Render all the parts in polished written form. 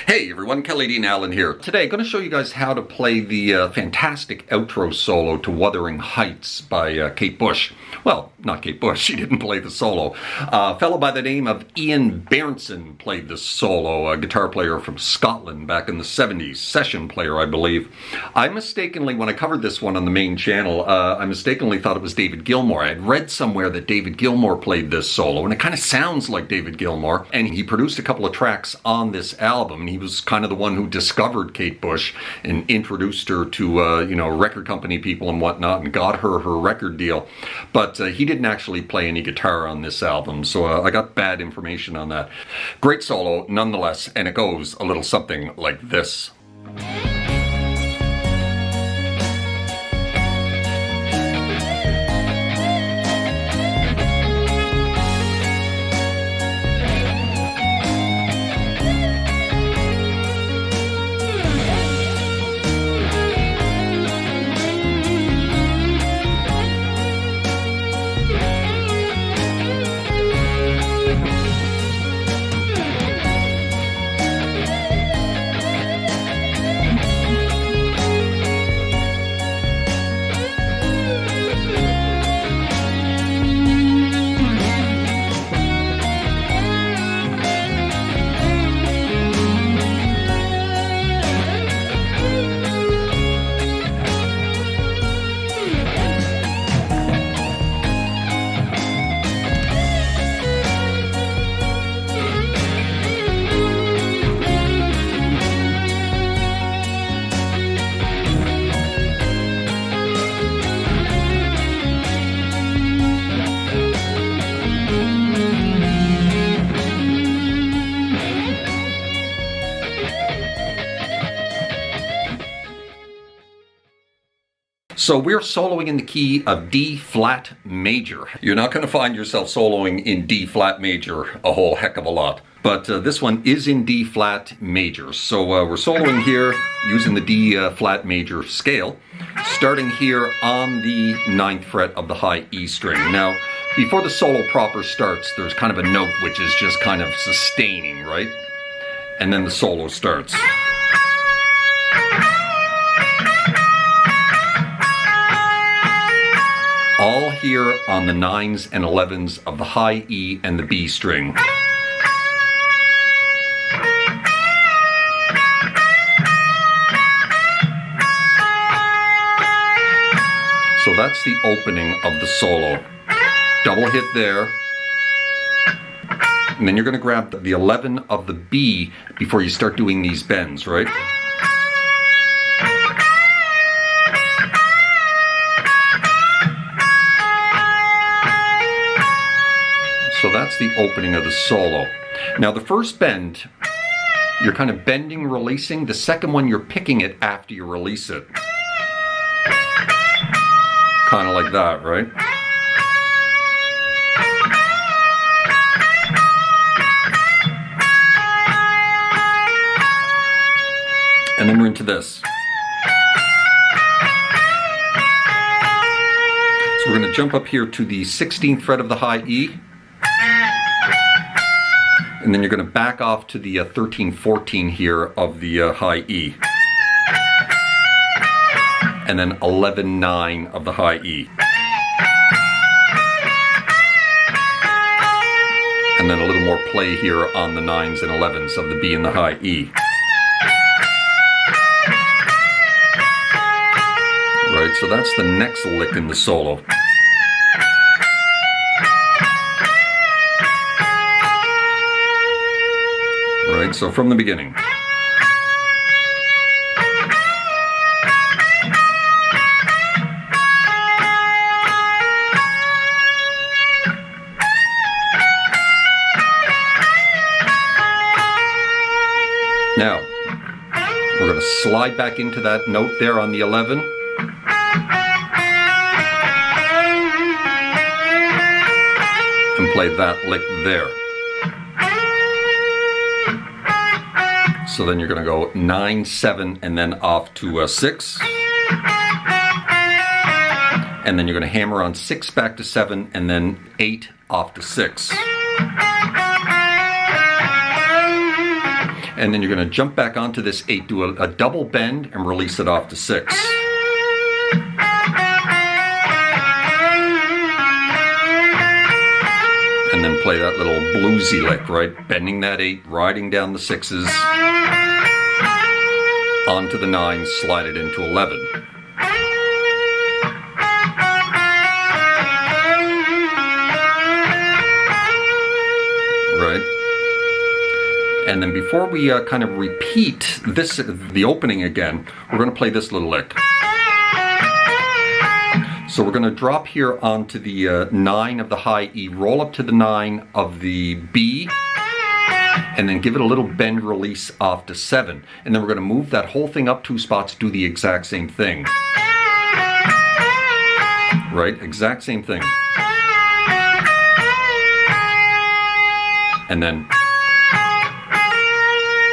Hey everyone, Kelly Dean Allen here. Today I'm going to show you guys how to play the fantastic outro solo to Wuthering Heights by Kate Bush. Well, not Kate Bush, she didn't play the solo. A fellow by the name of Ian Bairnson played this solo, a guitar player from Scotland back in the 70s, session player I believe. I mistakenly, when I covered this one on the main channel, I mistakenly thought it was David Gilmour. I had read somewhere that David Gilmour played this solo, and it kind of sounds like David Gilmour, and he produced a couple of tracks on this album. He was kind of the one who discovered Kate Bush and introduced her to, record company people and whatnot and got her record deal. But he didn't actually play any guitar on this album, so I got bad information on that. Great solo nonetheless, and it goes a little something like this. So we're soloing in the key of D flat major. You're not going to find yourself soloing in D flat major a whole heck of a lot. But this one is in D flat major. So we're soloing here using the D flat major scale, starting here on the 9th fret of the high E string. Now, before the solo proper starts, there's kind of a note which is just kind of sustaining, right? And then the solo starts. All here on the 9s and 11s of the high E and the B string. So that's the opening of the solo. Double hit there. And then you're going to grab the 11 of the B before you start doing these bends, right? So that's the opening of the solo. Now the first bend, you're kind of bending, releasing. The second one, you're picking it after you release it. Kind of like that, right? And then we're into this. So we're going to jump up here to the 16th fret of the high E. And then you're going to back off to the 13, 14 here of the high E. And then 11, 9 of the high E. And then a little more play here on the 9s and 11s of the B and the high E. Right, so that's the next lick in the solo. Right, so from the beginning. Now, we're going to slide back into that note there on the 11. And play that lick there. So then you're going to go 9, 7, and then off to 6. And then you're going to hammer on 6 back to 7, and then 8 off to 6. And then you're going to jump back onto this 8, do a double bend, and release it off to 6. And then play that little bluesy lick, right? Bending that 8, riding down the 6s, onto the 9, slide it into 11. Right? And then before we kind of repeat this, the opening again, we're going to play this little lick. So we're going to drop here onto the 9 of the high E, roll up to the 9 of the B, and then give it a little bend release off to 7. And then we're going to move that whole thing up 2 spots, do the exact same thing. Right? Exact same thing. And then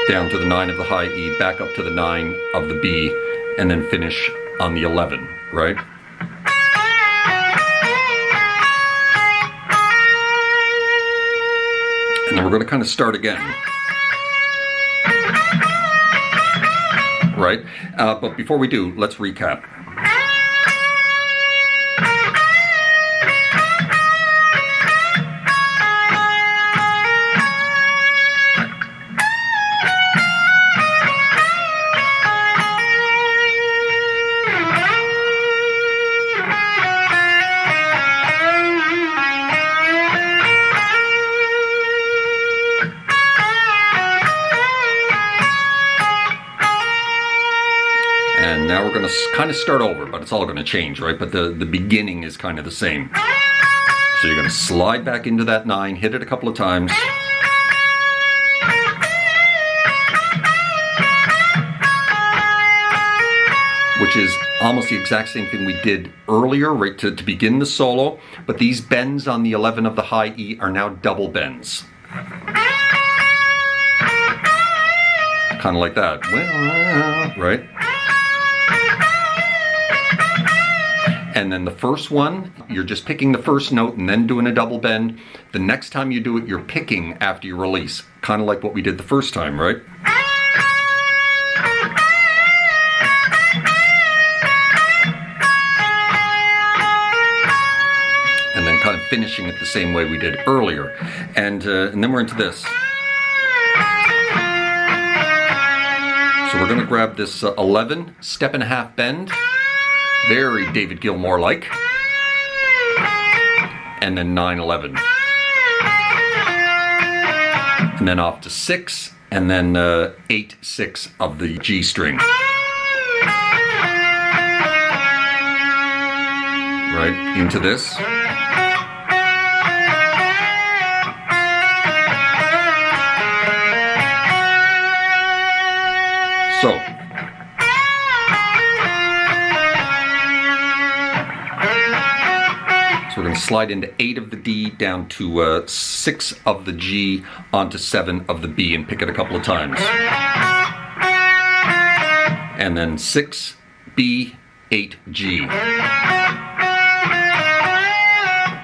down to the 9 of the high E, back up to the 9 of the B, and then finish on the 11, right? And then we're going to kind of start again. Right? But before we do, let's recap. And now we're going to kind of start over, but it's all going to change, right? But the beginning is kind of the same. So you're going to slide back into that 9, hit it a couple of times. Which is almost the exact same thing we did earlier, right, to begin the solo. But these bends on the 11 of the high E are now double bends. Kind of like that. Right? And then the first one, you're just picking the first note and then doing a double bend. The next time you do it, you're picking after you release. Kind of like what we did the first time, right? And then kind of finishing it the same way we did earlier. And then we're into this. So we're going to grab this 11, step and a half bend. Very David Gilmour-like. And then 9-11. And then off to 6, and then 8-6 of the G string. Right, into this. So. We're going to slide into 8 of the D, down to 6 of the G, onto 7 of the B, and pick it a couple of times. And then 6, B, 8, G.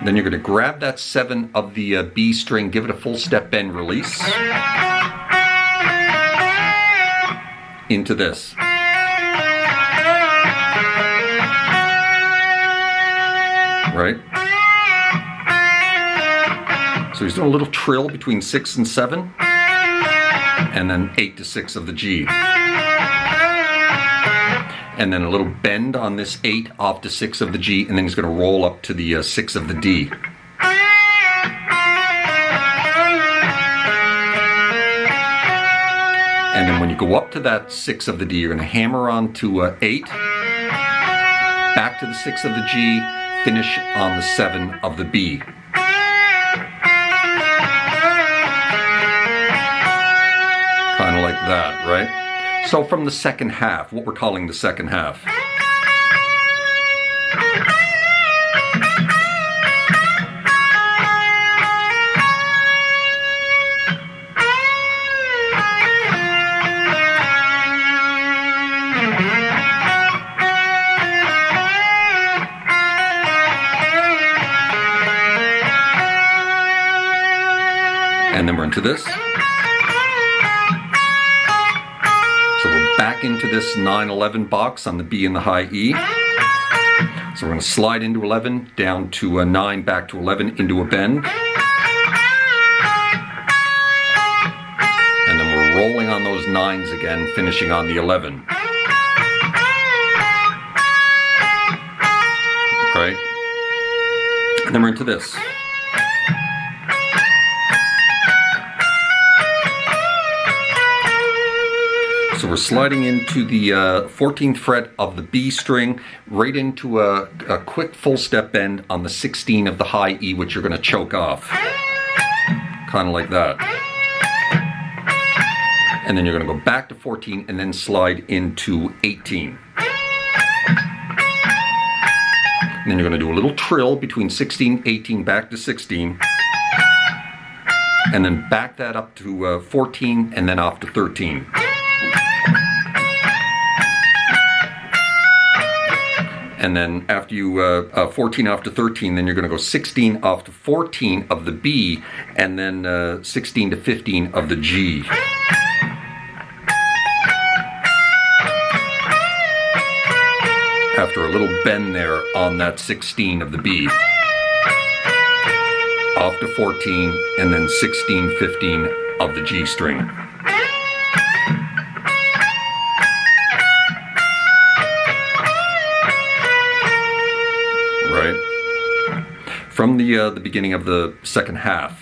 Then you're going to grab that 7 of the B string, give it a full step bend release. Into this. Right? So he's doing a little trill between 6 and 7, and then 8 to 6 of the G. And then a little bend on this 8 off to 6 of the G, and then he's going to roll up to the 6 of the D. And then when you go up to that 6 of the D, you're going to hammer on to 8, back to the 6 of the G, finish on the 7 of the B. Kind of like that, right? So from the second half, what we're calling the second half. And then we're into this. back into this 9/11 box on the B and the high E. So we're going to slide into 11, down to a 9, back to 11, into a bend. And then we're rolling on those 9s again, finishing on the 11. Right? And then we're into this. So we're sliding into the 14th fret of the B string, right into a quick full step bend on the 16 of the high E, which you're going to choke off. Kind of like that. And then you're going to go back to 14 and then slide into 18. And then you're going to do a little trill between 16, 18, back to 16. And then back that up to 14 and then off to 13. And then after you 14 off to 13, then you're going to go 16 off to 14 of the B, and then 16 to 15 of the G. After a little bend there on that 16 of the B. Off to 14, and then 16, 15 of the G string. From the beginning of the second half.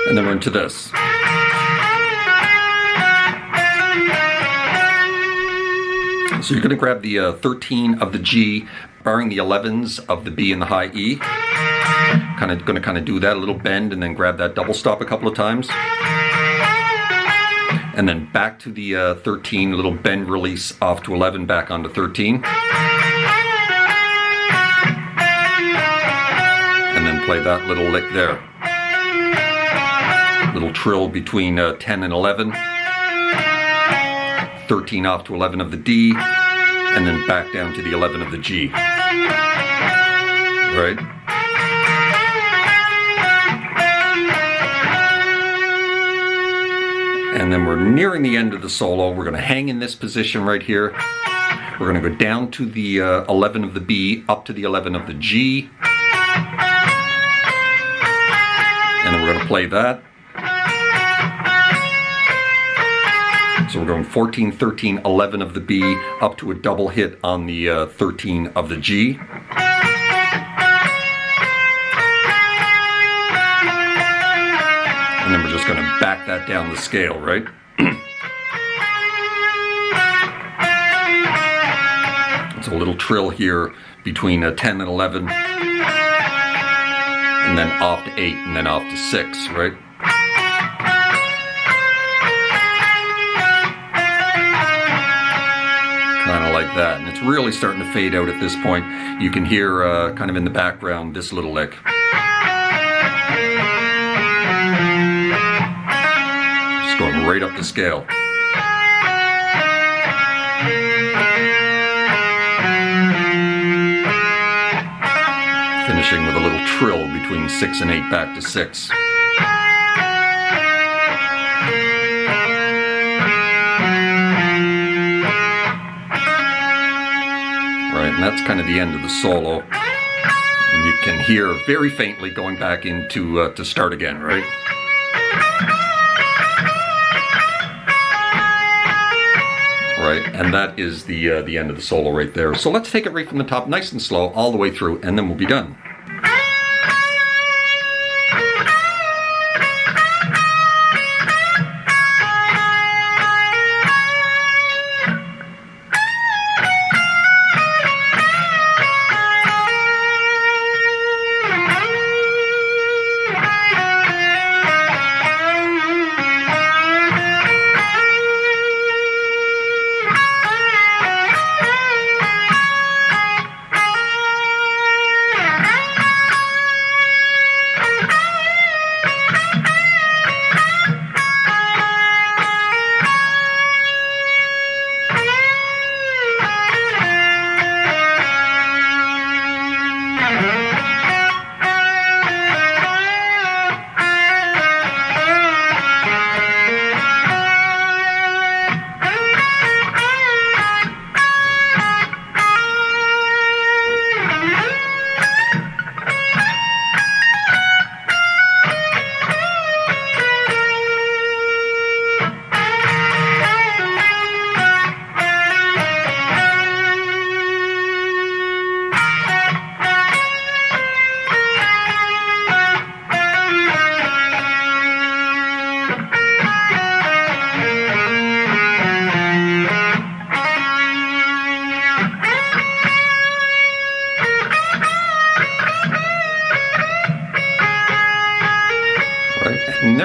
And then we're into this. So you're going to grab the 13 of the G, barring the 11s of the B and the high E. Going to do that, a little bend, and then grab that double stop a couple of times. And then back to the 13, a little bend release off to 11, back onto 13. And then play that little lick there. Little trill between 10 and 11, 13 off to 11 of the D, and then back down to the 11 of the G. Right? And then we're nearing the end of the solo. We're going to hang in this position right here. We're going to go down to the 11 of the B, up to the 11 of the G. And then we're going to play that. So we're going 14, 13, 11 of the B, up to a double hit on the 13 of the G. And then we're just going to back that down the scale, right? It's a little trill here between 10 and 11. And then off to 8, and then off to 6, right? Kind of like that, and it's really starting to fade out at this point. You can hear kind of in the background this little lick. Just going right up the scale. Finishing with a little trill between 6 and 8, back to 6. And that's kind of the end of the solo. And you can hear very faintly going back into to start again, right? Right, and that is the end of the solo right there. So let's take it right from the top, nice and slow, all the way through, and then we'll be done.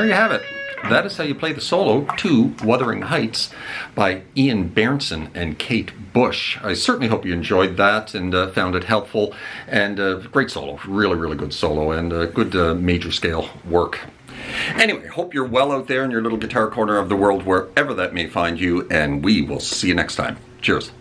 there you have it. That is how you play the solo to Wuthering Heights by Ian Bairnson and Kate Bush. I certainly hope you enjoyed that and found it helpful. And great solo, really, really good solo, and good major scale work. Anyway, hope you're well out there in your little guitar corner of the world, wherever that may find you, and we will see you next time. Cheers.